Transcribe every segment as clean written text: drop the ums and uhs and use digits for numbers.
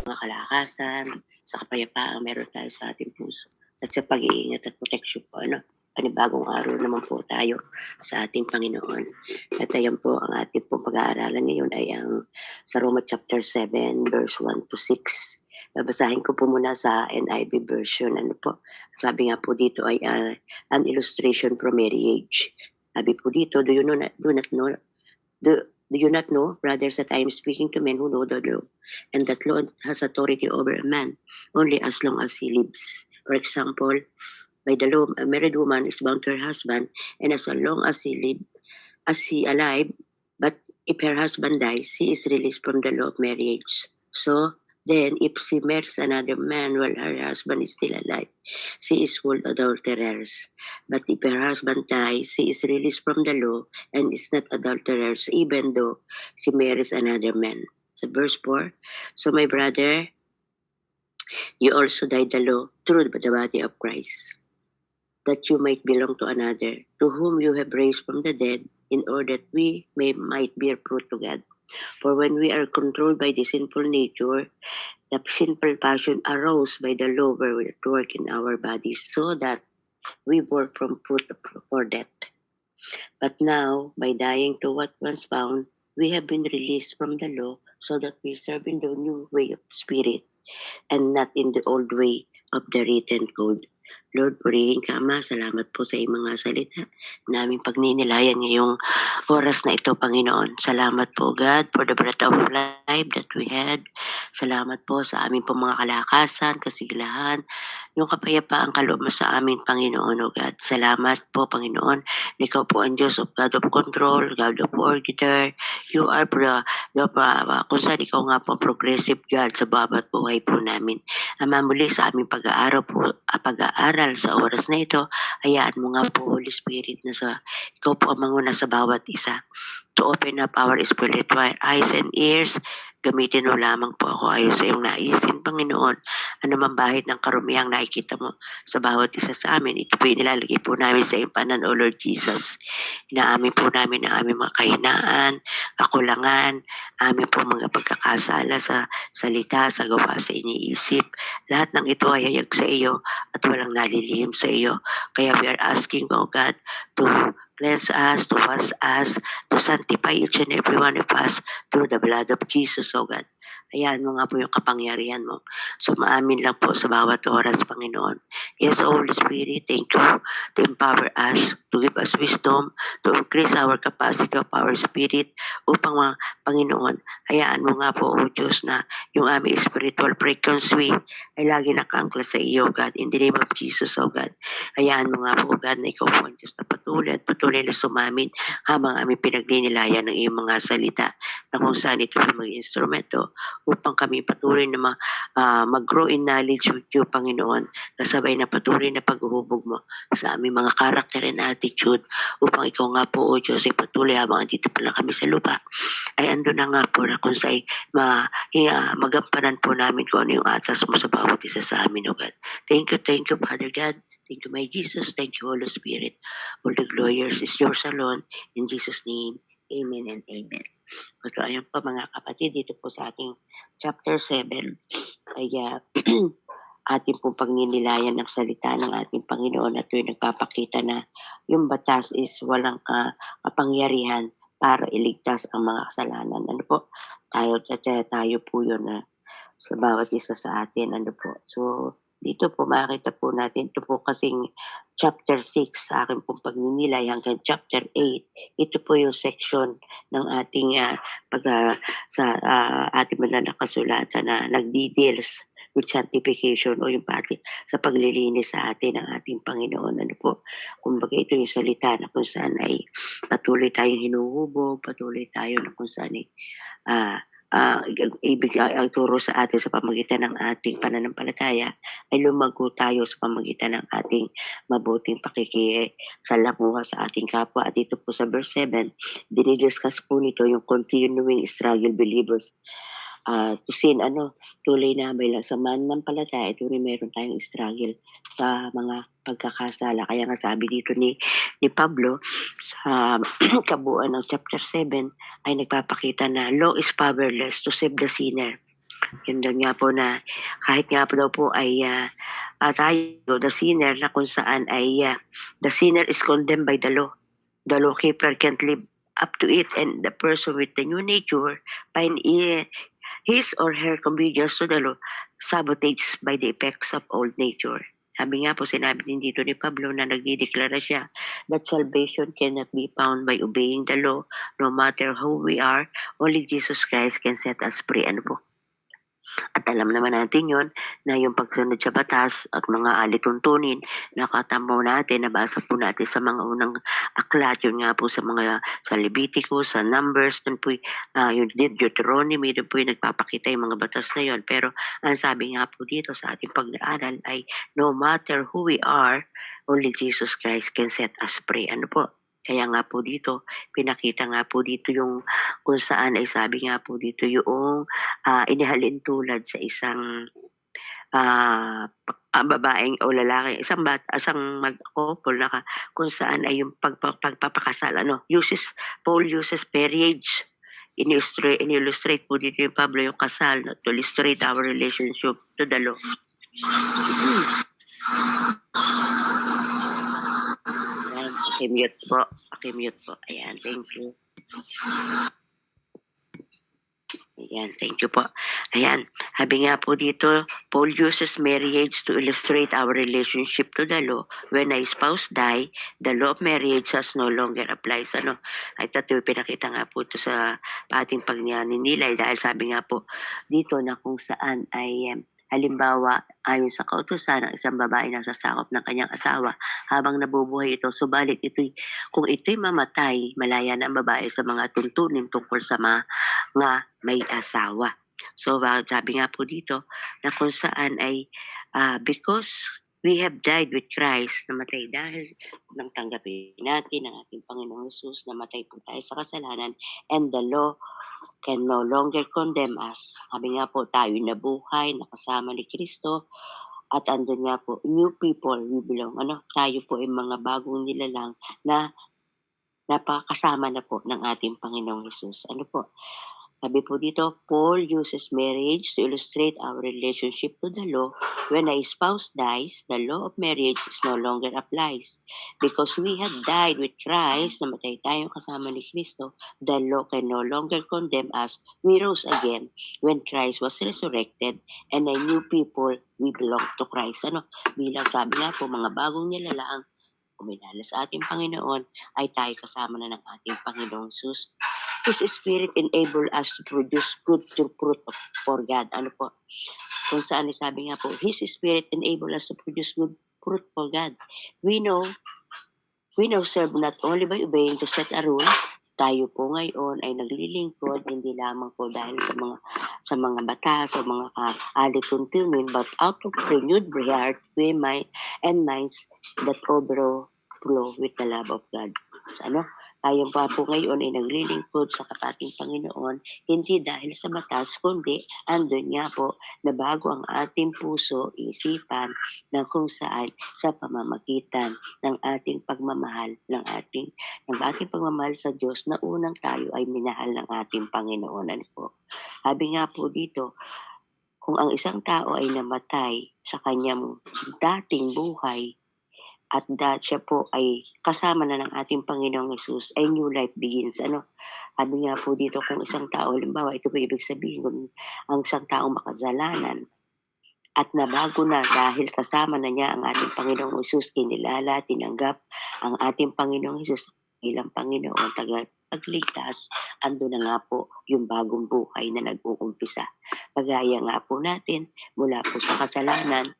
mga kalakasan, sa kapayapaan meron tayo sa ating puso at sa pag-iingat at proteksyon po. Panibagong araw naman po tayo sa ating Panginoon. At ayan po, ang ating pong pag-aaralan ngayon ay ang sa Roma chapter 7 verse 1 to 6. Babasahin ko po muna sa NIV version. Sabi nga po dito ay an illustration from marriage. Sabi po dito, do you not know, brothers, that I am speaking to men who know the law, and that law has authority over a man only as long as he lives. For example, by the law, a married woman is bound to her husband, and as long as he alive. But if her husband dies, she is released from the law of marriage. So then, if she marries another man while her husband is still alive, she is called adulterers. But if her husband dies, she is released from the law and is not adulterers, even though she marries another man. So verse 4, so my brother, you also died the law through the body of Christ, that you might belong to another, to whom you have raised from the dead, in order that we might bear fruit to God. For when we are controlled by the sinful nature, the sinful passion arose by the law were at work in our bodies, so that we bore from fruit for death. But now, by dying to what once bound, we have been released from the law, so that we serve in the new way of spirit, and not in the old way of the written code. Lord, purihin ka, Ama. Salamat po sa iyong mga salita naming pagninilayan ngayong oras na ito, Panginoon. Salamat po, God, for the breath of life that we had. Salamat po sa aming po mga kalakasan, kasiglahan, yung kapayapaan kaloob mo sa amin, Panginoon, O God. Salamat po, Panginoon. Ikaw po ang Diyos of God of control, God of order. You are kung saan ikaw nga po progressive God sa bawat buhay po namin. Ama, muli sa aming pag-aaral sa oras na ito, hayaan mo nga po, Holy Spirit, na ikaw po ang manguna sa bawat isa. To open up our spiritual eyes and ears, gamitin mo lamang po ako ayon sa iyong naisin, Panginoon. Ano man bahid ng karumihang nakikita mo sa bawat isa sa amin, ito po inilalagay po namin sa iyong panan, O Lord Jesus. Inaamin po namin ang aming mga kahinaan, kakulangan, aming po mga pagkakasala sa salita, sa gawa, sa iniisip. Lahat ng ito ay hayag sa iyo at walang nalilihim sa iyo. Kaya we are asking, O God, to cleanse us, to wash us, to sanctify each and every one of us through the blood of Jesus, O God. Ayan mo nga po yung kapangyarihan mo. So maamin lang po sa bawat oras, Panginoon. Yes, Holy Spirit, thank you to empower us, to give us wisdom, to increase our capacity of our spirit upang Panginoon, hayaan mo nga po, O Diyos, na yung aming spiritual frequency ay lagi nakangkla sa iyo, God, in the name of Jesus, O God. Hayaan mo nga po, God, na ikaw po ang Diyos na patuloy na sumamin habang aming pinagninilayan ng iyong mga salita na kung saan ito ay mga instrumento upang kami patuloy na mag-grow in knowledge with you, Panginoon, kasabay na patuloy na paghuhubog mo sa aming mga character and attitude upang ikaw nga po, O Diyos, ay patuloy habang andito pa lang kami sa lupa, ay ando na nga po na kung sa'y magampanan po namin kung ano yung atas mo sa bawat isa sa amin, O God. Thank you, Father God. Thank you, my Jesus. Thank you, Holy Spirit. All the glorious is yours alone. In Jesus' name, amen and amen. So, ayun po mga kapatid, dito po sa ating chapter 7, ay ating pong pagninilayan ng salita ng ating Panginoon at yung nagpapakita na yung batas is walang kapangyarihan para iligtas ang mga kasalanan. Tayo po yun na sa bawat isa sa atin. So, dito po makita po natin, ito po kasing chapter 6 sa akin pong pagninilay hanggang chapter 8. Ito po yung section ng ating sa ating mga nakasulatan na nagdi-deals with sanctification o yung pati sa paglilinis sa atin ng ating Panginoon. Kumbaga ito yung salita na kung saan ay patuloy tayong hinuhubog, patuloy tayo na kung saan ay ibig ang turo sa atin sa pamagitan ng ating pananampalataya ay lumago tayo sa pamagitan ng ating mabuting pakikisalamuha sa ating kapwa. At dito po sa verse 7, dinidiscuss po nito yung continuing struggle believers to sin, tuloy na bilang sa mananampalataya, tuloy meron tayong struggle sa mga pagkakasala. Kaya nga sabi dito ni Pablo sa kabuuan ng chapter 7 ay nagpapakita na law is powerless to save the sinner. Yun daw nga po na kahit nga po daw po ay tayo, the sinner, na kung saan ay the sinner is condemned by the law. The law keeper can't live up to it, and the person with the new nature find his or her convenience to the law sabotaged by the effects of old nature. Sabi nga po, sinabi din dito ni Pablo na nagdideklara siya that salvation cannot be found by obeying the law, no matter who we are. Only Jesus Christ can set us free. Ano po? At alam naman natin yon na yung pagsunod sa batas at mga alituntunin, nakatamo natin, nabasa po natin sa mga unang aklat, yun nga po sa mga sa Leviticus, sa Numbers, dun po yung Deuteronomy, dun po yung nagpapakita yung mga batas na yon. Pero ang sabi nga po dito sa ating pag-aaral ay no matter who we are, only Jesus Christ can set us free. Ano po? Kaya nga po dito, pinakita nga po dito yung kung saan ay sabi nga po dito yung inihalin tulad sa isang babaeng o lalaki, isang mag-couple na kung saan ay yung pagpapakasal, Paul uses marriage. In-illustrate po dito yung Pablo yung kasal, to illustrate our relationship to the law. Ayan, pakimute po. Ayan, thank you. Ayan, thank you po. Ayan, sabi nga po dito, Paul uses marriage to illustrate our relationship to the law. When a spouse die, the law of marriage has no longer applies. Ay ito pinakita nga po ito sa ating pagninilay dahil sabi nga po dito na kung saan ay halimbawa, ayon sa kautusan ng isang babae na sasakop ng kanyang asawa habang nabubuhay ito, subalit kung ito'y mamatay, malaya na ang babae sa mga tuntunin tungkol sa mga may asawa. So, sabi nga po dito na kung saan ay because we have died with Christ, namatay dahil nang tanggapin natin ang ating Panginoong Jesus, namatay po tayo sa kasalanan, and the law can no longer condemn us. Sabi nga po, tayo nabuhay, nakasama ni Kristo, at andun nga po, new people, we belong. Tayo po ay mga bagong nilalang na napakasama na po ng ating Panginoong Jesus. Ano po? Sabi po dito, Paul uses marriage to illustrate our relationship to the law. When a spouse dies, the law of marriage is no longer applies. Because we have died with Christ, namatay tayong kasama ni Kristo, the law can no longer condemn us. We rose again when Christ was resurrected, and a new people, we belong to Christ. Bilang sabi nga po, mga bagong nilalang, kuminala sa ating Panginoon, ay tayo kasama na ng ating Panginoong Jesus. His Spirit enable us to produce good fruit for God. Kung saan sabi nga po, His Spirit enable us to produce good fruit for God. We know serve not only by obeying to set a rule. Tayo po ngayon ay naglilingkod hindi lamang po dahil sa mga batas o mga alituntunin, but out of renewed heart we might and minds that overflow with the love of God. Tayo pa po ngayon ay naglilingkod sa ating Panginoon, hindi dahil sa batas, kundi andun nga po na bago ang ating puso, isipan, na kung saan sa pamamagitan ng ating pagmamahal, ng ating pagmamahal sa Diyos, na unang tayo ay minahal ng ating Panginoon. Sabi nga po dito, kung ang isang tao ay namatay sa kanyang dating buhay, at siya po ay kasama na ng ating Panginoong Jesus, ay new life begins. Sabi nga po dito, kung isang tao, halimbawa, ito po ibig sabihin, kung ang isang tao makasalanan at nabago na dahil kasama na niya ang ating Panginoong Jesus, kinilala, tinanggap ang ating Panginoong Jesus bilang Panginoon, tagapagligtas, ando na nga po yung bagong buhay na nag-uumpisa. Pagaya nga po natin, mula po sa kasalanan,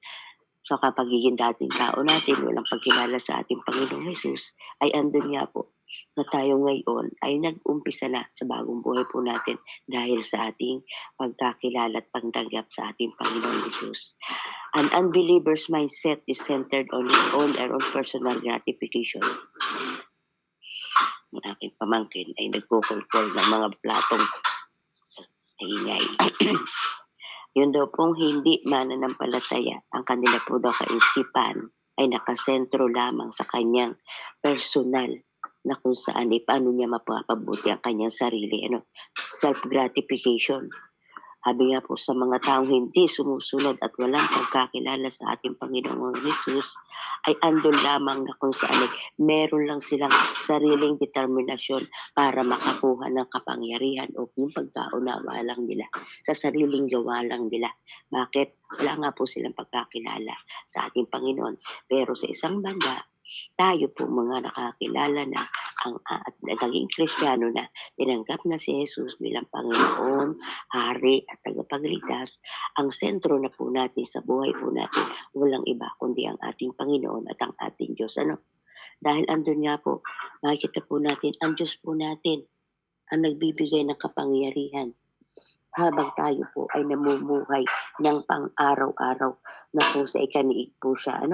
sa kapagiging dating tao natin, walang pagkilala sa ating Panginoong Jesus, ay andun nga po na tayo ngayon ay nag-umpisa na sa bagong buhay po natin dahil sa ating pagkakilala at pagtanggap sa ating Panginoong Jesus. An unbeliever's mindset is centered on his own or own personal gratification. Ang aking pamangkin ay nagkukulkol ng mga platong ingay. Yun daw pong hindi mananampalataya, ang kanila po daw kaisipan ay nakasentro lamang sa kanyang personal na kung saan paano niya mapapabuti ang kanyang sarili. Self-gratification. Sabi nga po sa mga taong hindi sumusunod at walang pagkakilala sa ating Panginoong Hesus, ay andun lamang na kung saan ay meron lang silang sariling determinasyon para makakuha ng kapangyarihan o yung pagkaunawa lang nila sa sariling gawa lang nila. Bakit? Wala nga po silang pagkakilala sa ating Panginoon. Pero sa isang banda, tayo po mga nakakilala na at naging Kristiyano na, tinanggap na si Jesus bilang Panginoon, Hari at tagapagligtas, ang sentro na po natin sa buhay po natin, walang iba kundi ang ating Panginoon at ang ating Diyos. Dahil andun nga po, makikita po natin, ang Diyos po natin ang nagbibigay ng kapangyarihan habang tayo po ay namumuhay ng pang-araw-araw na po sa ikaniig po siya.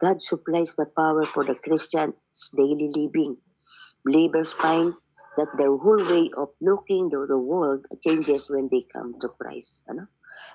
God supplies the power for the Christian's daily living. Believers find that their whole way of looking to the world changes when they come to Christ.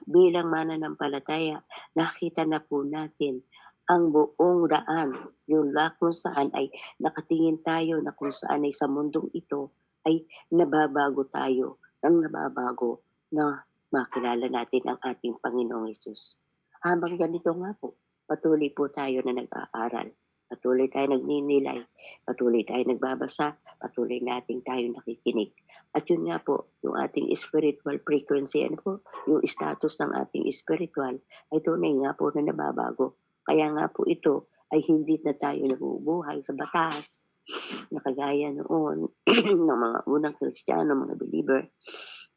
Bilang mananampalataya, nakita na po natin ang buong daan, yung kung saan ay nakatingin tayo na kung saan ay sa mundong ito ay nababago tayo ng nababago na makilala natin ang ating Panginoong Hesus. Habang ganito nga po, patuloy po tayo na nag-aaral, patuloy tayo nagninilay, patuloy tayo nagbabasa, patuloy nating tayo nakikinig. At yun nga po, yung ating spiritual frequency, yung status ng ating spiritual ay tunay nga po na nababago. Kaya nga po ito ay hindi na tayo nabubuhay sa batas na kagaya noon ng mga unang Kristiyano, mga believer,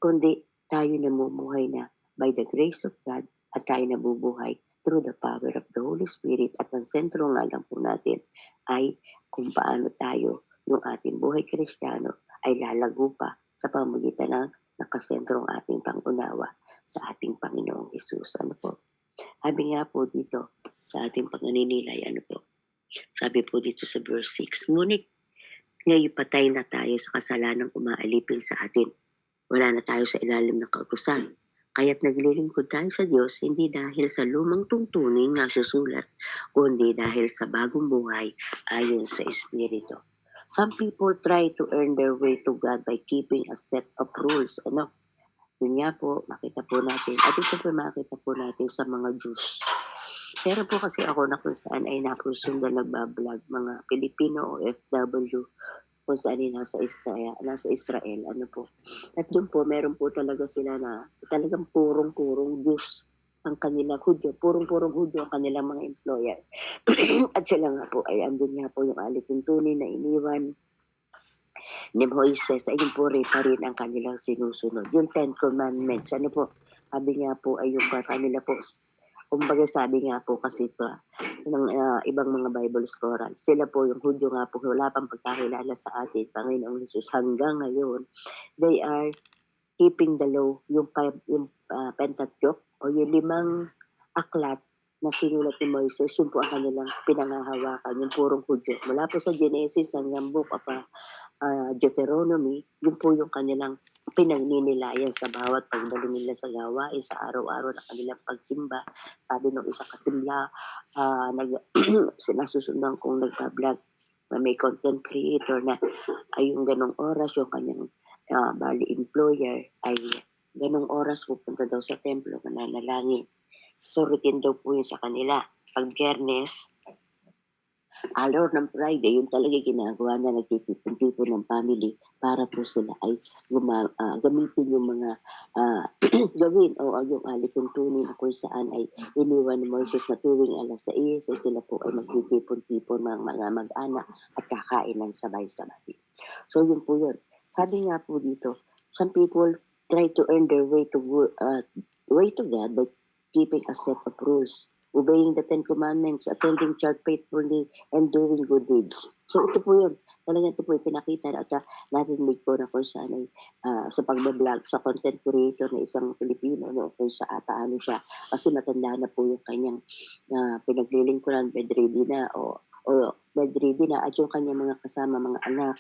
kundi tayo namumuhay na by the grace of God at tayo nabubuhay through the power of the Holy Spirit. At ang sentro nga lang po natin ay kung paano tayo, yung ating buhay Kristiyano, ay lalago pa sa pamagitan ng nakasentrong ating pangunawa sa ating Panginoong Hesus. Sabi nga po dito sa ating pagnaninilay, sabi po dito sa verse 6, ngunit ngayon patay na tayo sa kasalanang umaalipin sa atin. Wala na tayo sa ilalim ng kautusan. Kaya't naglilingkod tayo sa Diyos hindi dahil sa lumang tungtunin na susulat, kundi dahil sa bagong buhay ayon sa Espiritu. Some people try to earn their way to God by keeping a set of rules. Yun nga po, makita po natin. At ito po makita po natin sa mga Jews. Pero po kasi ako na kung saan ay napusundan nagbablog, mga Pilipino o FW, kung saan ay nasa Israel, At doon po, meron po talaga sila na talagang purong-purong Diyos ang kanilang Hudyo, purong-purong Hudyo ang kanilang mga employer. At sila nga po ay andun nga po yung alituntunin na iniwan ni Moises, ay yung puri pa rin ang kanilang sinusunod. Yung 10 Commandments, sabi nga po ay yung kanila po, kumbaga sabi nga po kasi ito ng ibang mga Bible scholar, sila po yung Hudyo nga po, wala pang pagkakilala sa atin, Panginoong Hesus, hanggang ngayon, they are keeping the law, yung Pentateuch, o yung 5 aklat na sinulat ni Moises, yun po ang kanilang pinangahawakan, yung purong Hudyo. Mula po sa Genesis hanggang book of Deuteronomy, yun po yung kanilang pinagninilayan sa bawat pagdalo nila sa gawain sa araw-araw na kanilang pagsimba. Sabi nung isa kasimla, nasusundan kong nagpa-vlog na may content creator na ay yung ganong oras yung kanyang bali employer ay ganong oras pupunta daw sa templo mananalangin. So routine daw po yun sa kanila. Pag Biyernes, araw ng Friday, yung talaga ginagawa na nagtitipon-tipon ng family para po sila ay gamitin yung mga gawin o yung alituntunin na kung saan ay iniwan ni Moises na tuwing alas 6 ay sila po ay magtitipon-tipon mga mag-anak at kakain ng sabay-sabay. So yun po yun. Sabi nga po dito, some people try to earn their way to God by keeping a set of rules, obeying the 10 Commandments, attending church faithfully, and doing good deeds. So ito po yun. Talagang ito po yung pinakita at narinig ko na kung saan ay sa pagbablog, sa content creator na isang Pilipino, kung paano siya, kasi matanda na po yung kanyang pinaglilingkuran, bedridden na, o bedridden na, at yung kanyang mga kasama, mga anak,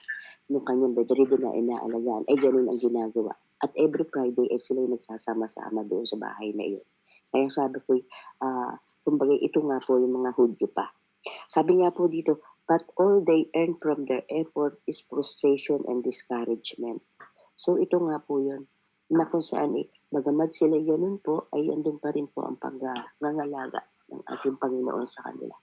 yung kanyang bedridden na inaalagaan, ay ganun ang ginagawa. At every Friday, ay sila yung nagsasama-sama doon sa bahay na yun. Kaya sabi ko, kumbaga ito nga po yung mga Hudyo pa. Sabi nga po dito, but all they earn from their effort is frustration and discouragement. So ito nga po yun. na kung saan bagamat sila ganun po, ay andun pa rin po ang pangangalaga ng ating Panginoon sa kanila.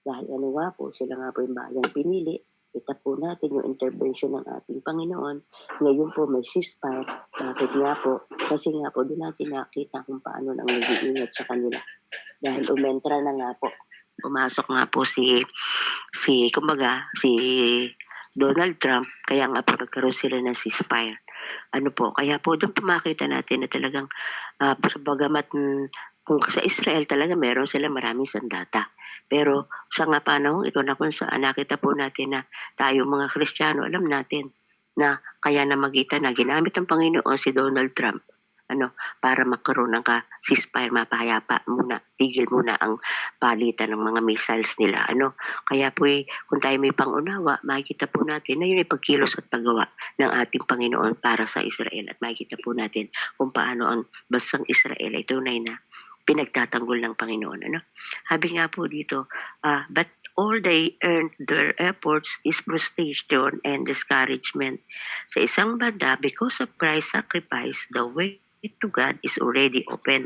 Dahil ano nga po, sila nga po yung bayang pinili, kita po natin yung intervention ng ating Panginoon. Ngayon po may ceasefire. Bakit nga po? Kasi nga po doon natin nakita kung paano nang nag-iingat sa kanila. Dahil umentra na nga po. Pumasok nga po si Donald Trump, kaya nga po nagkaroon sila ng ceasefire. Ano po, kaya po doon pumakita natin na talagang bagamat kung sa Israel talaga meron sila maraming sandata. Pero sa nga panahon ito na kung saan nakita po natin na tayo mga Kristiyano, alam natin na kaya namagitan na ginamit ng Panginoon si Donald Trump para magkaroon ng ceasefire, mapahayapa muna, tigil muna ang palitan ng mga missiles nila. Kaya po kung tayo may pangunawa, makikita po natin na yun ay pagkilos at paggawa ng ating Panginoon para sa Israel. At makikita po natin kung paano ang bansang Israel ay tunay na pinagtatanggol ng Panginoon. Sabi nga po dito, but all they earned their efforts is frustration and discouragement. Sa isang banda, because of Christ's sacrifice, the way to God is already open.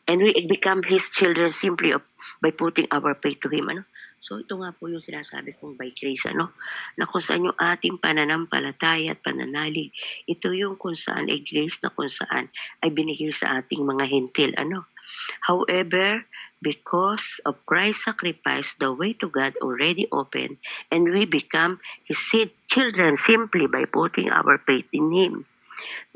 And we become His children simply by putting our faith to Him. So ito nga po yung sinasabi kong by grace, na kung saan yung ating pananampalataya at pananalig, ito yung kung saan ay grace na kung saan ay binigay sa ating mga hintil. However, because of Christ's sacrifice, the way to God already open, and we become His children simply by putting our faith in Him.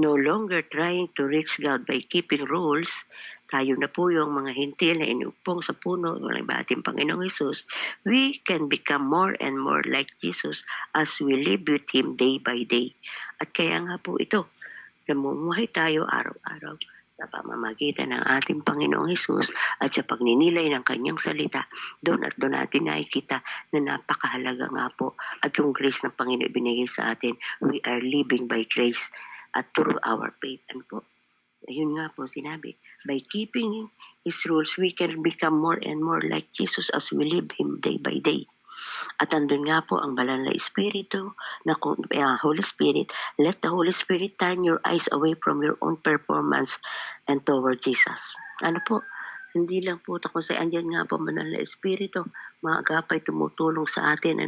No longer trying to reach God by keeping rules, tayo na po yung mga hintil na inupong sa puno ng ating Panginoong Jesus, we can become more and more like Jesus as we live with Him day by day. At kaya nga po ito, namumuhay tayo araw-araw sa pamamagitan ng ating Panginoong Jesus at sa pagninilay ng kanyang salita, doon natin nakikita na napakahalaga nga po at yung grace ng Panginoon binigay sa atin, we are living by grace at through our faith. Ayun nga po sinabi, by keeping His rules, we can become more and more like Jesus as we live Him day by day. At andun nga po ang banal na Espiritu, Holy Spirit, let the Holy Spirit turn your eyes away from your own performance and toward Jesus. Hindi lang po kung saan andyan nga po banal na Espiritu, mga agapay tumutulong sa atin,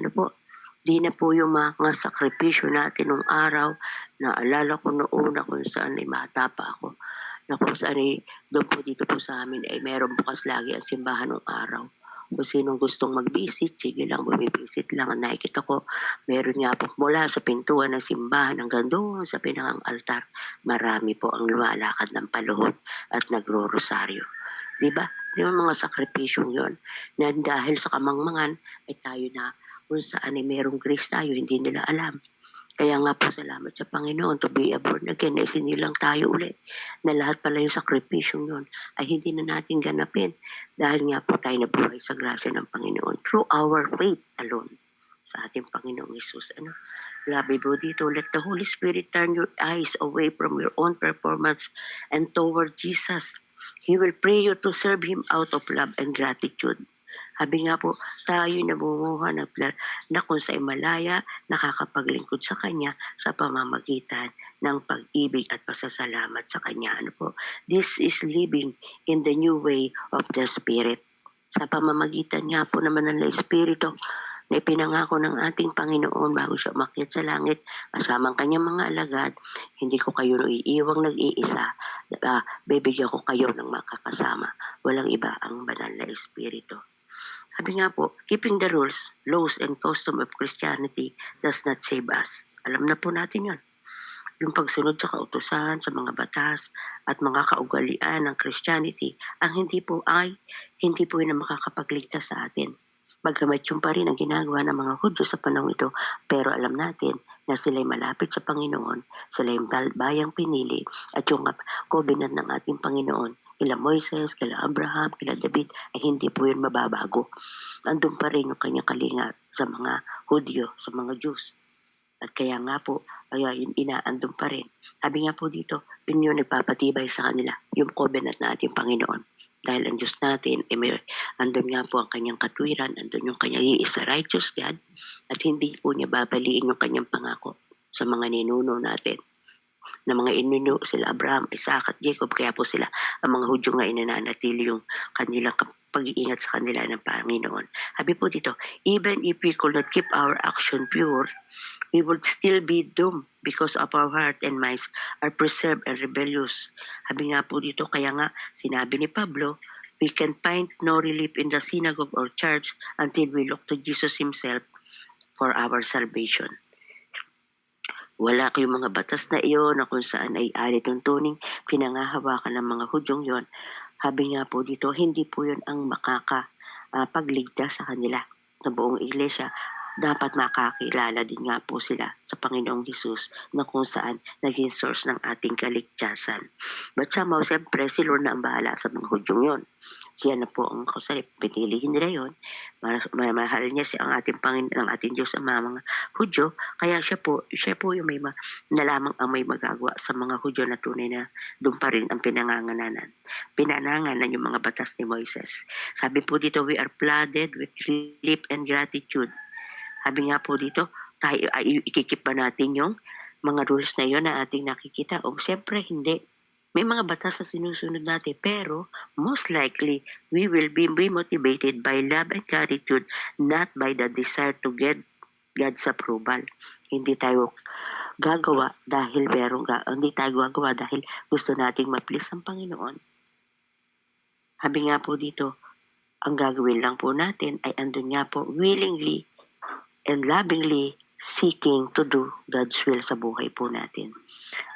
di na po yung mga sakripisyo natin nung araw, naalala ko noon na kung saan ay bata pa ako, na kung saan doon po dito po sa amin ay meron bukas lagi ang simbahan ng araw. Kung sinong gustong mag-visit, sige lang, bumibisit lang. Nakikita ko, meron nga po mula sa pintuan ng simbahan hanggang doon sa pinakang altar, marami po ang lumalakad ng paluhod at nagro-rosaryo. Diba? Di ba mga sakripisyong yon na dahil sa kamangmangan ay tayo na kung saan ay merong grace tayo, hindi nila alam. Kaya nga po salamat sa Panginoon to be born again na isinilang tayo ulit na lahat pala yung sakripisyong yun ay hindi na natin ganapin dahil nga po tayo nabuhay sa grasya ng Panginoon through our faith alone sa ating Panginoong Jesus. Labi po dito, let the Holy Spirit turn your eyes away from your own performance and toward Jesus. He will pray you to serve Him out of love and gratitude. Sabi nga po, tayo namumuha na kung sa'y malaya, nakakapaglingkod sa Kanya sa pamamagitan ng pag-ibig at pasasalamat sa Kanya. This is living in the new way of the Spirit. Sa pamamagitan nga po naman ng Espiritu na ipinangako ng ating Panginoon bago siya umakyat sa langit, kasama ang kanyang mga alagad, hindi ko kayo iiwang nag-iisa, bibigyan ko kayo ng makakasama. Walang iba ang banal na Espiritu. Sabi nga po, keeping the rules, laws, and custom of Christianity does not save us. Alam na po natin yan. Yung pagsunod sa kautusan, sa mga batas, at mga kaugalian ng Christianity, ang hindi po yun na makakapagligtas sa atin. Bagamat yung pa rin ang ginagawa ng mga Hudyo sa panahon ito, pero alam natin na sila'y malapit sa Panginoon, sila'y bayang pinili, at yung covenant ng ating Panginoon, kila Moises, kila Abraham, kila David, ay hindi po yun mababago. Andun pa rin yung kanyang kalinga sa mga Hudyo, sa mga Jews. At kaya nga po, yun inaandun pa rin. Sabi nga po dito, yun yung nagpapatibay sa kanila, yung covenant na ating Panginoon. Dahil ang Diyos natin, andun nga po ang kanyang katwiran, andun yung kanyang iisa righteous God, at hindi po niya babaliin yung kanyang pangako sa mga ninuno natin. na mga inuno, sila Abraham, Isaac at Jacob. Kaya po sila, ang mga Hudyo nga inananatili yung kanilang pag-iingat sa kanila ng Panginoon. Sabi po dito, even if we could not keep our action pure, we would still be doomed because of our heart and minds are preserved and rebellious. Sabi nga po dito, kaya nga sinabi ni Pablo, we can find no relief in the synagogue or church until we look to Jesus Himself for our salvation. Wala kayong mga batas na iyon na kung saan ay alituntuning pinangahawakan ng mga Hudyong yon. Sabi nga po dito, hindi po yun ang makakapagligtas sa kanila na buong iglesia. Dapat makakilala din nga po sila sa Panginoong Hesus na kung saan naging source ng ating kaligtasan. But somehow, siyempre, si Lord na ang bahala sa mga Hudyong yon. Siya na po ang kausap, pinilihin nila yon. Mahal niya siya ang ating Panginoon, ang ating Diyos, ang mga Hudyo. Kaya siya po yung na lamang ang may magagawa sa mga Hudyo na tunay na doon pa rin ang pinananganan yung mga batas ni Moises. Sabi po dito, we are flooded with relief and gratitude. Sabi nga po dito, tayo ikikip ba natin yung mga rules na yon na ating nakikita? O siyempre hindi. May mga batas na sinusunod natin, pero most likely, we will be motivated by love and gratitude, not by the desire to get God's approval. Hindi tayo gagawa dahil gusto nating ma-please ang Panginoon. Sabi nga po dito, ang gagawin lang po natin ay andun nga po willingly and lovingly seeking to do God's will sa buhay po natin.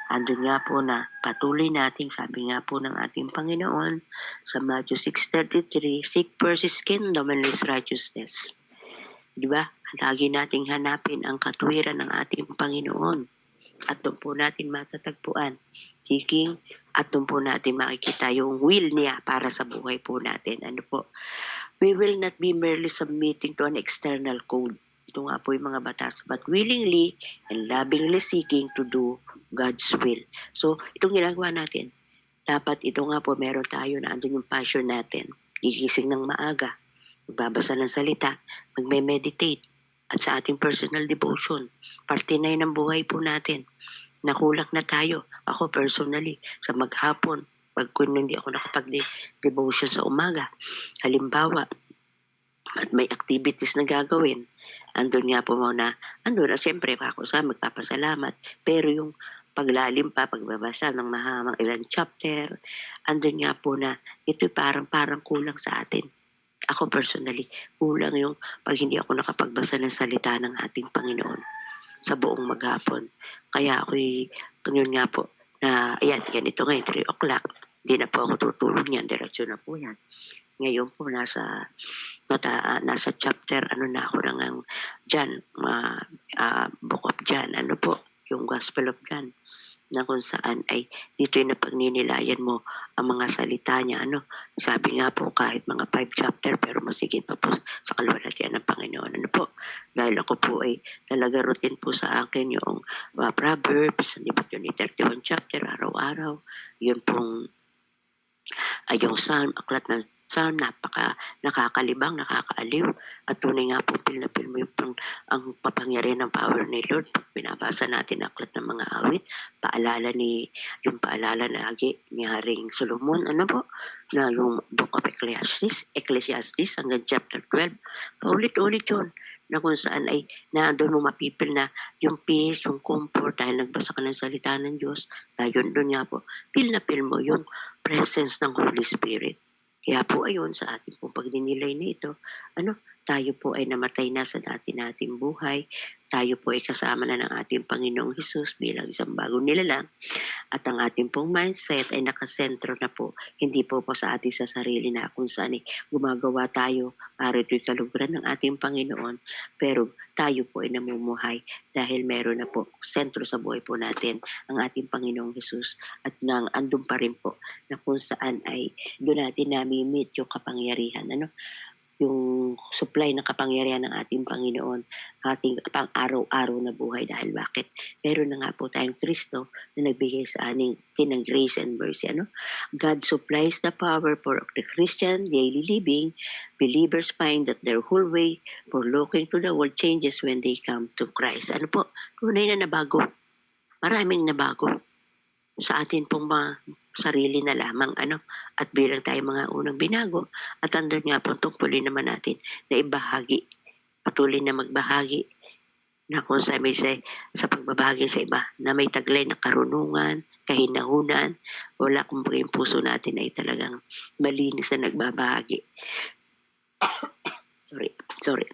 Andun nga po na patuloy natin, sabi nga po ng ating Panginoon sa Matthew 6:33, seek first His kingdom and His righteousness. Diba? Lagi nating hanapin ang katwiran ng ating Panginoon. At doon po natin matatagpuan. Seeking, at doon po natin makikita yung will niya para sa buhay po natin. Ano po? We will not be merely submitting to an external code. Ito nga po yung mga batas, but willingly and lovingly seeking to do God's will. So, itong ginagawa natin, dapat ito nga po meron tayo na andun yung passion natin. Gigising ng maaga, magbabasa ng salita, magme-meditate, at sa ating personal devotion. Parte na yun ng buhay po natin. Nakulak na tayo. Ako personally, sa maghapon, pag hindi ako nakapag-devotion sa umaga, halimbawa, at may activities na gagawin, andun nga po muna, siyempre ako sa magpapasalamat, pero yung paglalim pa, pagbabasa ng mahamang ilang chapter, andun nga po na ito parang kulang sa atin. Ako personally, kulang yung pag hindi ako nakapagbasa ng salita ng ating Panginoon sa buong maghapon. Kaya ako'y, yun nga po, na, ayan, ganito ngayon, 3 o'clock, hindi na po ako tutulog niyan, diretsyon na po yan. Ngayon po, nasa chapter, na ako ng John, Book of John, yung Gospel of John, na kung saan ay dito yung napagninilayan mo ang mga salita niya. Sabi nga po, kahit mga 5 chapter, pero masigit pa po sa kaluwalhatian ng Panginoon. Dahil ako po ay talaga routine po sa akin yung Proverbs, yung 31 chapter, araw-araw. Yun pong yung Psalm, aklat ng Psalm, nakakalibang, nakakaaliw. At tunay nga po, pil mo yung ang papangyarihan ng power ni Lord. Pag binabasa natin aklat ng mga awit, paalala na lagi ni Haring Solomon, na yung Book of Ecclesiastes hanggang chapter 12. Paulit-ulit yun, na kung saan ay doon mo mapipil na yung peace, yung comfort, dahil nagbasa ka ng salita ng Diyos, dahil doon nga po, pil mo yung presence ng Holy Spirit. Kaya po ayun, sa ating pong pagdinilay na ito, tayo po ay namatay na sa dati nating buhay. Tayo po ay kasama na ng ating Panginoong Hesus bilang isang bagong nilalang. At ang ating pong mindset ay nakasentro na po. Hindi po sa ating sa sarili na kung saan gumagawa tayo para ito'y kaluguran ng ating Panginoon. Pero tayo po ay namumuhay dahil meron na po sentro sa buhay po natin ang ating Panginoong Hesus. At andun pa rin po na kung saan ay doon natin nami-meet yung kapangyarihan. Yung supply ng kapangyarihan ng ating Panginoon, ating pang-araw-araw na buhay. Dahil bakit? Meron na nga po tayong Kristo na nagbigay sa ating ng grace and mercy. God supplies the power for the Christian daily living. Believers find that their whole way for looking to the world changes when they come to Christ. Tunay na nabago. Maraming nabago. sa atin pong mga sarili na lamang at bilang tayo mga unang binago at andun nga po tungkulin naman natin na ibahagi, patuloy na magbahagi na kung sa pagbabahagi sa iba na may taglay na karunungan, kahinahunan, wala kumbaga yung puso natin ay talagang malinis na nagbabahagi. sorry.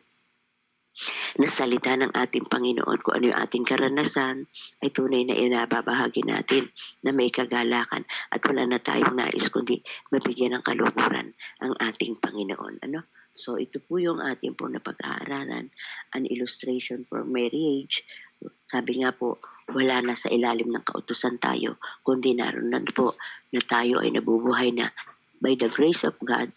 Na salita ng ating Panginoon, kung ano yung ating karanasan, ay tunay na inababahagi natin na may kagalakan at wala na tayong nais kundi mabigyan ng kalukuran ang ating Panginoon. So ito po yung ating po napag-aaralan, an illustration for marriage. Sabi nga po, wala na sa ilalim ng kautusan tayo, kundi naroon po na tayo ay nabubuhay na by the grace of God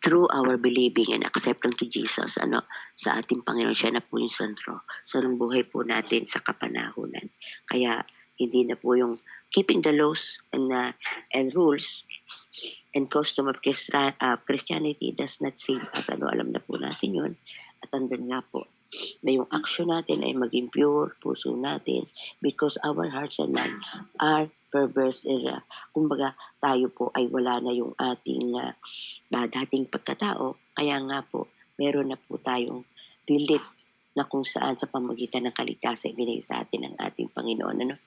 through our believing and accepting to Jesus, sa ating Panginoon, siya na po yung sentro sa buhay po natin sa kapanahunan. Kaya hindi na po yung keeping the laws and rules and custom of Christianity does not save us. Alam na po natin yun. At andun nga po na yung action natin ay maging pure, puso natin, because our hearts and minds are perverse. Kumbaga, tayo po ay wala na yung ating dating pagkatao. Kaya nga po, meron na po tayong relate na kung saan sa pamagitan ng kaligtasan ibinigay sa atin ng ating Panginoon.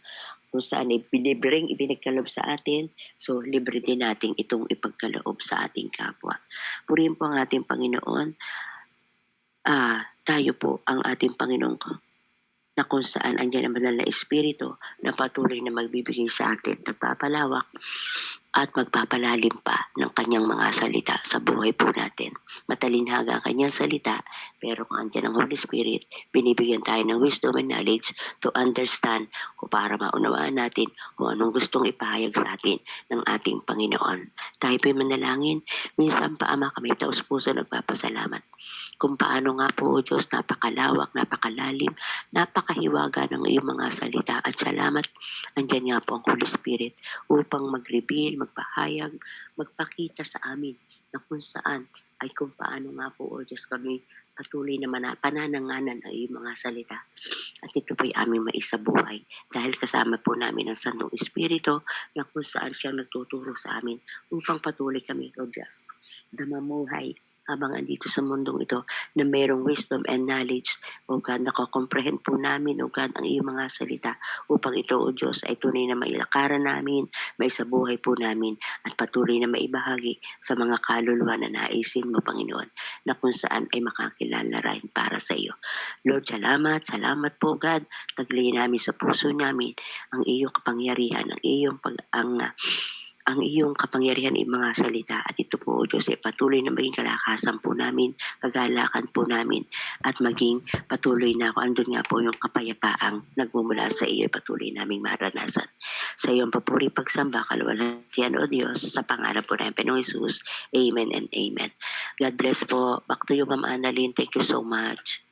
Kung saan ay libreng ibinagkaloob sa atin, so libre din nating itong ipagkaloob sa ating kapwa. Purihin po ang ating Panginoon. Tayo po ang ating Panginoon na kung saan andyan ang banal na Espiritu na patuloy na magbibigay sa atin, nagpapalawak at magpapalalim pa ng kanyang mga salita sa buhay po natin. Matalinhaga ang kanyang salita, pero kung andyan ang Holy Spirit, binibigyan tayo ng wisdom and knowledge to understand o para maunawaan natin kung anong gustong ipahayag sa atin ng ating Panginoon. Tayo po'y manalangin. Minsan pa, Ama, kami taos puso nagpapasalamat kung paano nga po, O Diyos, napakalawak, napakalalim, napakahiwaga ng iyong mga salita. At salamat, andyan nga po ang Holy Spirit upang mag-reveal, magpahayag, magpakita sa amin na kung saan ay kung paano nga po, O Diyos, kami patuloy na panananganan ang iyong mga salita. At ito po'y aming maisabuhay dahil kasama po namin ang Santong Espiritu na kung saan siyang nagtuturo sa amin upang patuloy kami, O Diyos, na mamuhay habang andito sa mundong ito na mayroong wisdom and knowledge, O God, nakakomprehend po namin, O God, ang iyong mga salita upang ito, O Diyos, ay tunay na mailakaran namin, may sa buhay po namin at patuloy na maibahagi sa mga kaluluwa na naisin mo, Panginoon, na kung saan ay makakilala rin para sa iyo. Lord, salamat po, God, taglay namin sa puso namin ang iyong kapangyarihan, ang iyong kapangyarihan ay mga salita at ito po, O Diyos, ay patuloy na maging kalakasan po namin, kagalakan po namin at maging patuloy na ako. Andun nga po yung kapayapaang nagmumula sa iyo, patuloy naming maranasan. Sa iyong papuri pagsamba, kalwalhatian, O Diyos, sa pangalan po namin Panginoong Jesus. Amen and amen. God bless po. Back to you, Ma'am Annalyn. Thank you so much.